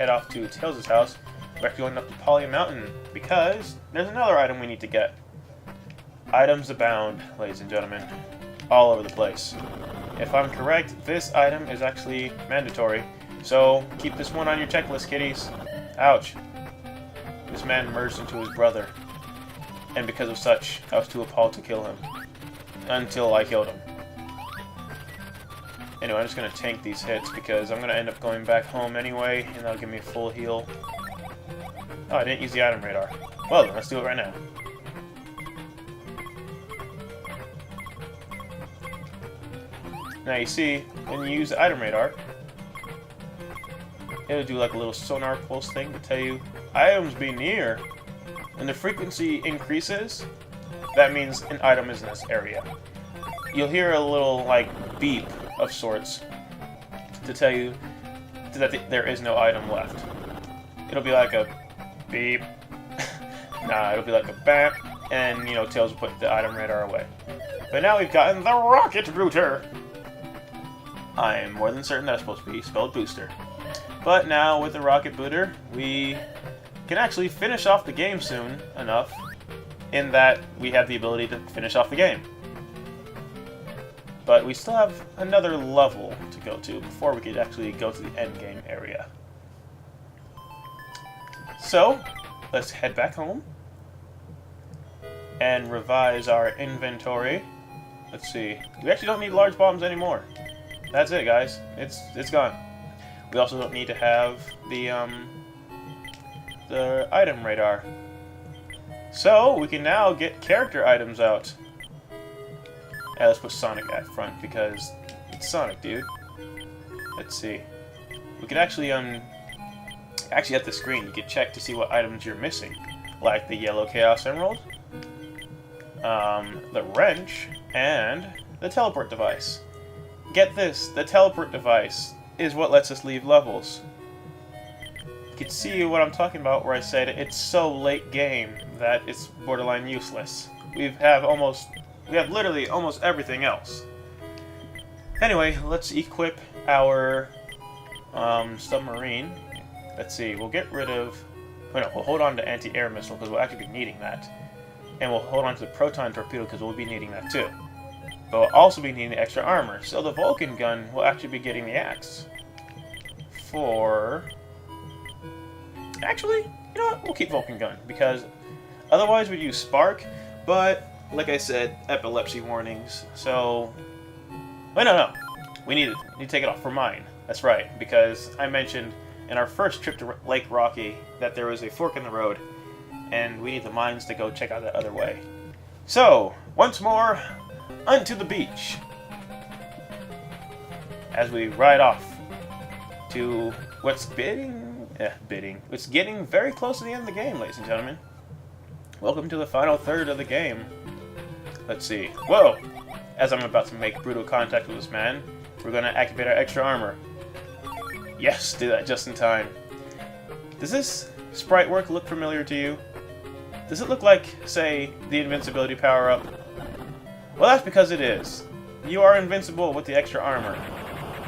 head off to Tails' house. We're actually going up to Poly Mountain because there's another item we need to get. Items abound, ladies and gentlemen, all over the place. If I'm correct, this item is actually mandatory, so keep this one on your checklist, kiddies. Ouch. This man merged into his brother, and because of such, I was too appalled to kill him. Until I killed him. Anyway, I'm just going to tank these hits because I'm going to end up going back home anyway, and that'll give me a full heal. Oh, I didn't use the item radar. Well then, let's do it right now. Now you see, when you use the item radar, it'll do like a little sonar pulse thing to tell you items be near. When the frequency increases, that means an item is in this area. You'll hear a little like beep of sorts to tell you that there is no item left. It'll be like a beep. Nah, it'll be like a bam, and you know, Tails will put the item radar away. But now we've gotten the rocket router. I am more than certain that's supposed to be spelled booster. But now with the rocket booter, we can actually finish off the game soon enough, in that we have the ability to finish off the game. But we still have another level to go to before we could actually go to the endgame area. So, let's head back home and revise our inventory. Let's see. We actually don't need large bombs anymore. That's it, guys. It's gone. We also don't need to have the item radar. So, we can now get character items out. Yeah, let's put Sonic at front because it's Sonic, dude. Let's see. We can actually at the screen, you can check to see what items you're missing, like the yellow Chaos Emerald, the wrench, and the teleport device. Get this, the teleport device is what lets us leave levels. You can see what I'm talking about where I said it's so late game that it's borderline useless. We have literally almost everything else. Anyway, let's equip our submarine. Let's see, we'll get rid of... Wait, no, we'll hold on to anti-air missile because we'll actually be needing that. And we'll hold on to the proton torpedo because we'll be needing that too. But we'll also be needing the extra armor. So the Vulcan gun will actually be getting the axe. Actually, you know what? We'll keep Vulcan gun because otherwise we'd use Spark, but like I said, epilepsy warnings. So... Wait, no. We need to take it off for mine. That's right, because I mentioned in our first trip to Lake Rocky that there was a fork in the road, and we need the mines to go check out that other way. So, once more, unto the beach, as we ride off to what's it's getting very close to the end of the game, ladies and gentlemen. Welcome to the final third of the game. Let's see. Whoa! As I'm about to make brutal contact with this man, we're going to activate our extra armor. Yes, did that just in time. Does this sprite work look familiar to you? Does it look like, say, the invincibility power-up? Well, that's because it is. You are invincible with the extra armor.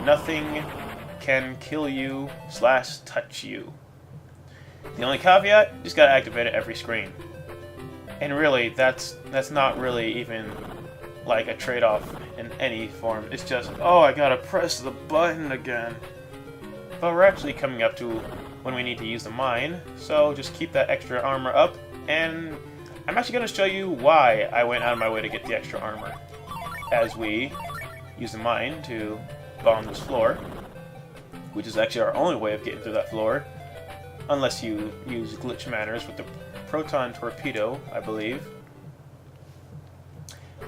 Nothing can kill you / touch you. The only caveat, you just gotta activate it every screen. And really, that's not really even like a trade-off in any form. It's just, oh, I gotta press the button again. But we're actually coming up to when we need to use the mine, so just keep that extra armor up, and I'm actually going to show you why I went out of my way to get the extra armor. As we use the mine to bomb this floor, which is actually our only way of getting through that floor, unless you use glitch manners with the proton torpedo, I believe.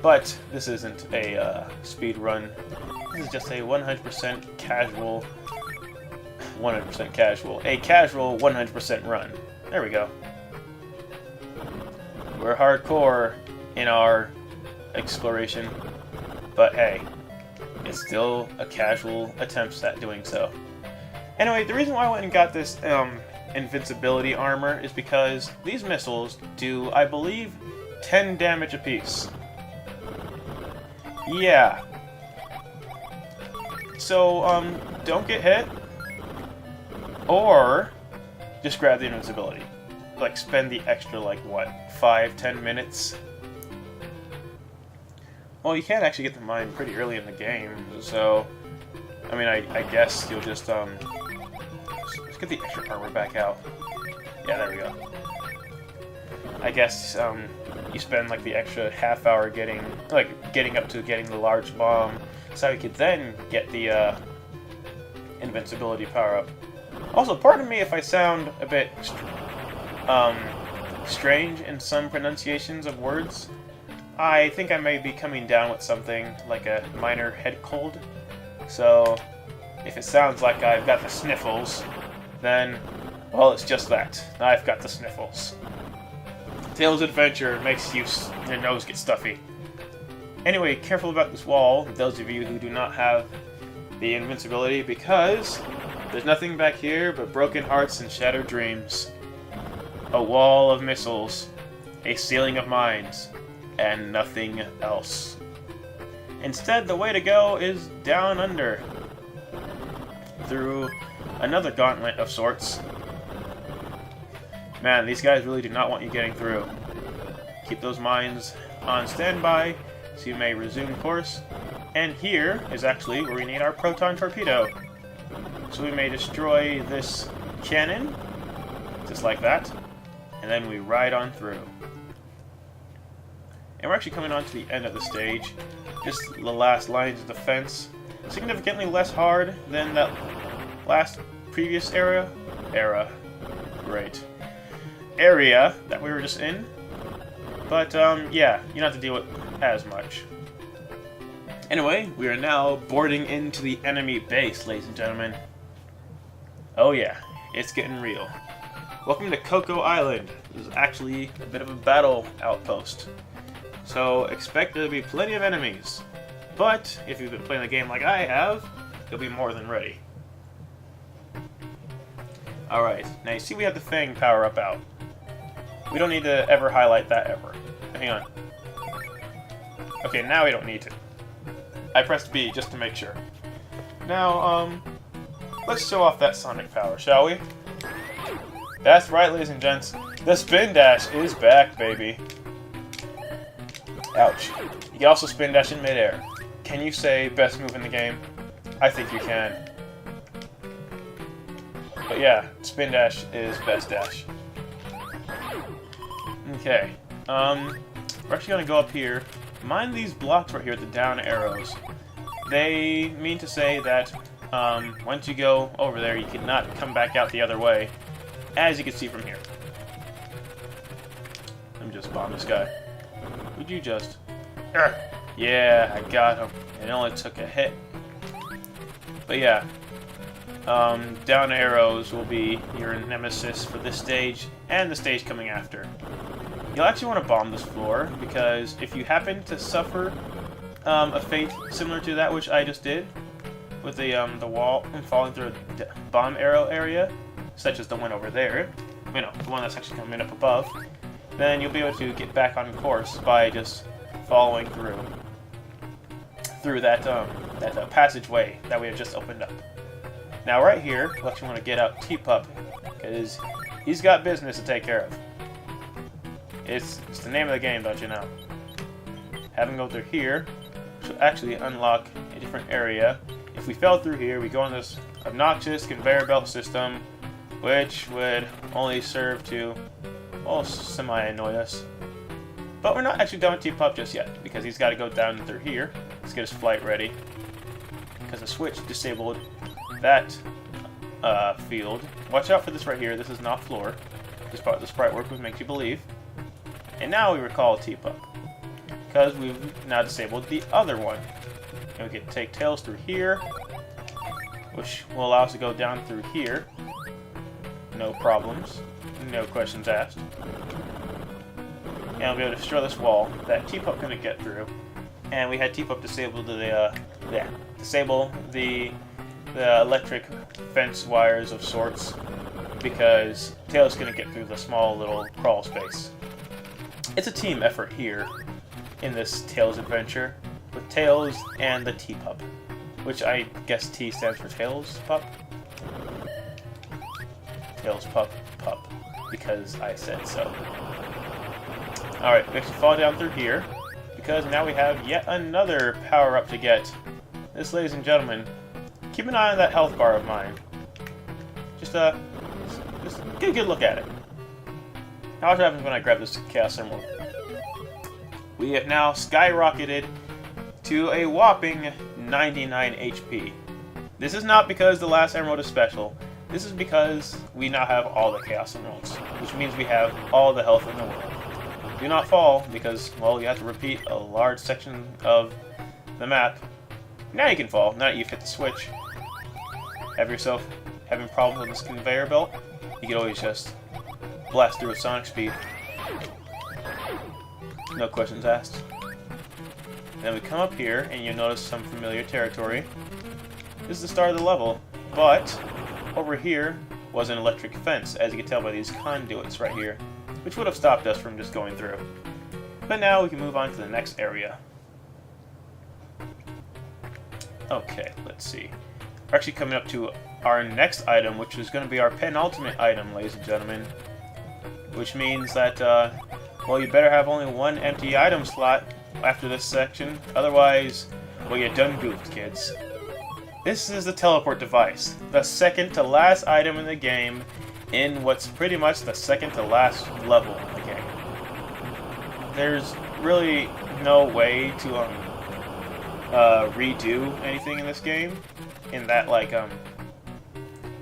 But this isn't a speed run. This is just a 100% casual. 100% casual. A casual 100% run. There we go. We're hardcore in our exploration, but hey, it's still a casual attempt at doing so. Anyway, the reason why I went and got this invincibility armor is because these missiles do, I believe, 10 damage apiece. Yeah. So, don't get hit. Or just grab the invincibility. Like, spend the extra, like, what, 5-10 minutes? Well, you can actually get the mine pretty early in the game, so... I mean, I guess you'll just let's get the extra armor back out. Yeah, there we go. I guess, you spend, like, the extra half hour getting up to getting the large bomb, so you could then get the, invincibility power-up. Also, pardon me if I sound a bit, strange in some pronunciations of words. I think I may be coming down with something like a minor head cold. So, if it sounds like I've got the sniffles, then, well, it's just that. I've got the sniffles. Tails Adventure makes your nose get stuffy. Anyway, careful about this wall, those of you who do not have the invincibility, because there's nothing back here but broken hearts and shattered dreams. A wall of missiles, a ceiling of mines, and nothing else. Instead, the way to go is down under, through another gauntlet of sorts. Man, these guys really do not want you getting through. Keep those mines on standby, so you may resume course. And here is actually where we need our proton torpedo. So we may destroy this cannon, just like that, and then we ride on through. And we're actually coming on to the end of the stage. Just the last lines of defense. Significantly less hard than that last previous area that we were just in. But, yeah, you don't have to deal with as much. Anyway, we are now boarding into the enemy base, ladies and gentlemen. Oh yeah, it's getting real. Welcome to Kukkos Island. This is actually a bit of a battle outpost. So expect there to be plenty of enemies. But if you've been playing the game like I have, you'll be more than ready. Alright, now you see we have the Fang power-up out. We don't need to ever highlight that ever. Hang on. Okay, now we don't need to. I pressed B just to make sure. Now, let's show off that sonic power, shall we? That's right, ladies and gents. The spin dash is back, baby. Ouch. You can also spin dash in midair. Can you say best move in the game? I think you can. But yeah, spin dash is best dash. Okay. We're actually gonna go up here. Mind these blocks right here, the down arrows. They mean to say that once you go over there, you cannot come back out the other way, as you can see from here. Let me just bomb this guy. Would you just... Urgh. Yeah, I got him. It only took a hit. But yeah, down arrows will be your nemesis for this stage, and the stage coming after. You'll actually want to bomb this floor, because if you happen to suffer a fate similar to that which I just did, with the wall and falling through a bomb arrow area, such as the one over there, you know, the one that's actually coming up above, then you'll be able to get back on course by just following through that passageway that we have just opened up. Now right here, we'll actually want to get out T-Pup, because he's got business to take care of. It's the name of the game, don't you know? Have him go through here, which will actually unlock a different area. If we fell through here, we go on this obnoxious conveyor belt system, which would only serve to, well, semi-annoy us. But we're not actually done with T-Pup just yet, because he's got to go down through here. Let's get his flight ready, because the switch disabled that field. Watch out for this right here. This is not floor. This part of the sprite work would make you believe. And now we recall T-Pup, because we've now disabled the other one. And we can take Tails through here, which will allow us to go down through here. No problems. No questions asked. And we'll be able to destroy this wall that T-Pup couldn't get through. And we had T-Pup disable the electric fence wires of sorts, because Tails couldn't get through the small little crawl space. It's a team effort here in this Tails adventure, with Tails and the T-Pup, which I guess T stands for Tails Pup? Tails Pup T-Pup, because I said so. Alright, we actually fall down through here, because now we have yet another power-up to get. This, ladies and gentlemen, keep an eye on that health bar of mine. Just get a good look at it. Now what happens when I grab this Chaos Emerald? We have now skyrocketed to a whopping 99 HP. This is not because the last Emerald is special. This is because we now have all the Chaos Emeralds, which means we have all the health in the world. Do not fall, because, well, you have to repeat a large section of the map. Now you can fall, now that you've hit the switch. Have yourself having problems with this conveyor belt? You can always just blast through with sonic speed. No questions asked. Then we come up here, and you notice some familiar territory. This is the start of the level, but over here was an electric fence, as you can tell by these conduits right here, which would have stopped us from just going through. But now we can move on to the next area. Okay, let's see. We're actually coming up to our next item, which is going to be our penultimate item, ladies and gentlemen. Which means that, well, you better have only one empty item slot after this section. Otherwise, well, you done goofed, kids. This is the teleport device, the second to last item in the game, in what's pretty much the second to last level in the game. There's really no way to redo anything in this game, in that, like,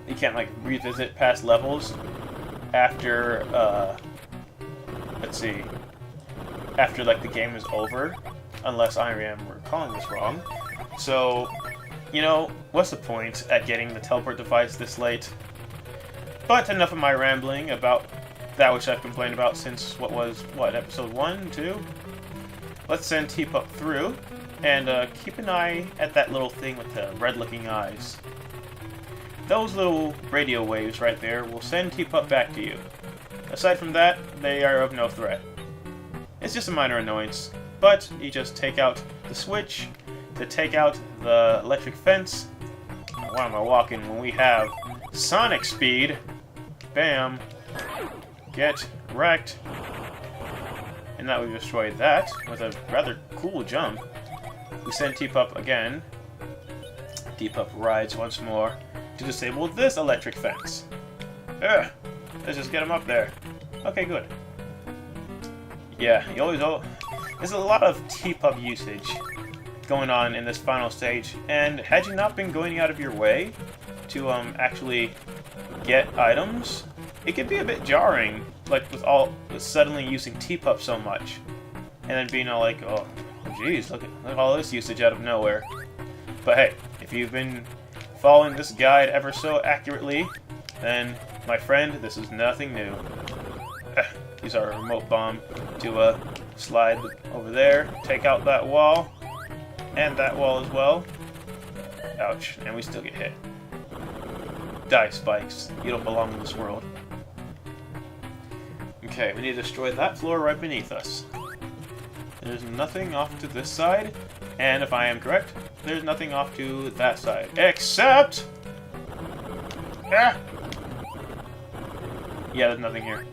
you can't, like, revisit past levels after, let's see, after, like, the game is over, unless I am recalling this wrong. So, you know, what's the point at getting the teleport device this late? But enough of my rambling about that which I've complained about since, what, episode 1, 2? Let's send T-Pup through, and keep an eye at that little thing with the red-looking eyes. Those little radio waves right there will send T-Pup back to you. Aside from that, they are of no threat. It's just a minor annoyance, but you just take out the switch to take out the electric fence. Why am I walking when we have sonic speed? Bam. Get wrecked. And now we've destroyed that with a rather cool jump. We send T-Pup again. T-Pup rides once more to disable this electric fence. Ugh. Let's just get him up there. Okay, good. Yeah, you always... There's a lot of T-Pup usage going on in this final stage, and had you not been going out of your way to actually get items, it could be a bit jarring, like with suddenly using T-Pup so much, and then being all like, oh, geez, look at all this usage out of nowhere. But hey, if you've been following this guide ever so accurately, then, my friend, this is nothing new. Use our remote bomb to slide over there, take out that wall, and that wall as well. Ouch, and we still get hit. Die, spikes. You don't belong in this world. Okay, we need to destroy that floor right beneath us. There's nothing off to this side, and if I am correct, there's nothing off to that side. Except... Ah! Yeah, there's nothing here.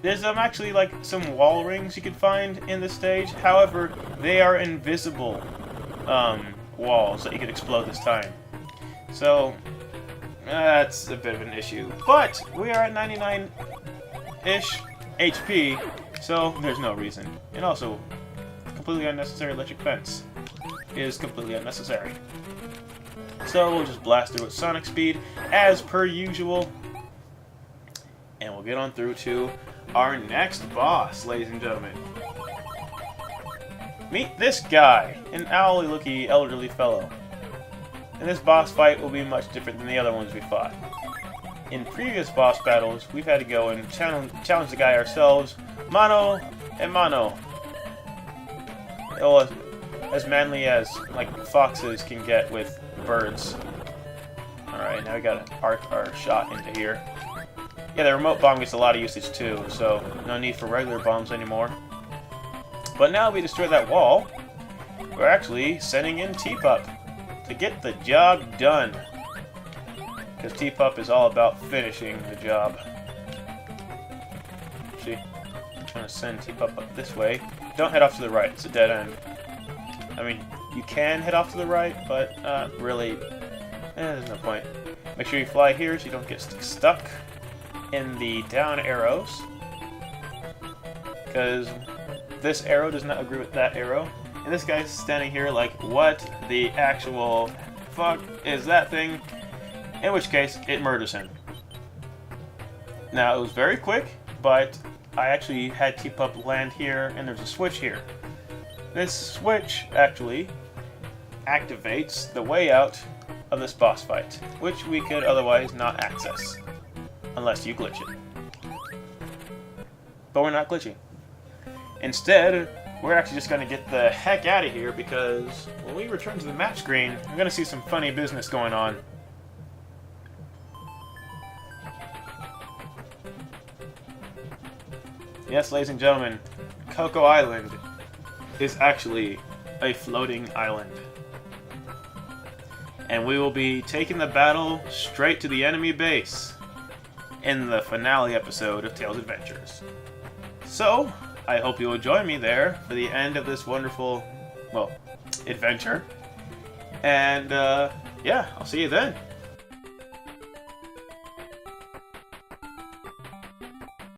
There's actually like some wall rings you could find in this stage. However, they are invisible walls that you could explode this time. So that's a bit of an issue. But we are at 99-ish HP, so there's no reason. And also, completely unnecessary electric fence is completely unnecessary. So we'll just blast through at sonic speed as per usual. And we'll get on through to our next boss, ladies and gentlemen. Meet this guy, an owly-looking elderly fellow. And this boss fight will be much different than the other ones we fought. In previous boss battles, we've had to go and challenge the guy ourselves, mano a mano. Well, as manly as, like, foxes can get with birds. Alright, now we gotta arc our shot into here. Yeah, the remote bomb gets a lot of usage too, so no need for regular bombs anymore. But now we destroy that wall, we're actually sending in T-Pup to get the job done. Because T-Pup is all about finishing the job. trying to send T-Pup up this way. Don't head off to the right, it's a dead end. I mean, you can head off to the right, but really, there's no point. Make sure you fly here so you don't get stuck in the down arrows, because this arrow does not agree with that arrow. And this guy's standing here like, what the actual fuck is that thing? In which case, it murders him. Now, it was very quick, but I actually had T-Pup land here, and there's a switch here. This switch actually activates the way out of this boss fight, which we could otherwise not access, unless you glitch it. But we're not glitching. Instead, we're actually just going to get the heck out of here, because when we return to the map screen, we're going to see some funny business going on. Yes, ladies and gentlemen, Coco Island is actually a floating island. And we will be taking the battle straight to the enemy base in the finale episode of Tails Adventures. So, I hope you will join me there for the end of this wonderful, well, adventure. And, yeah, I'll see you then.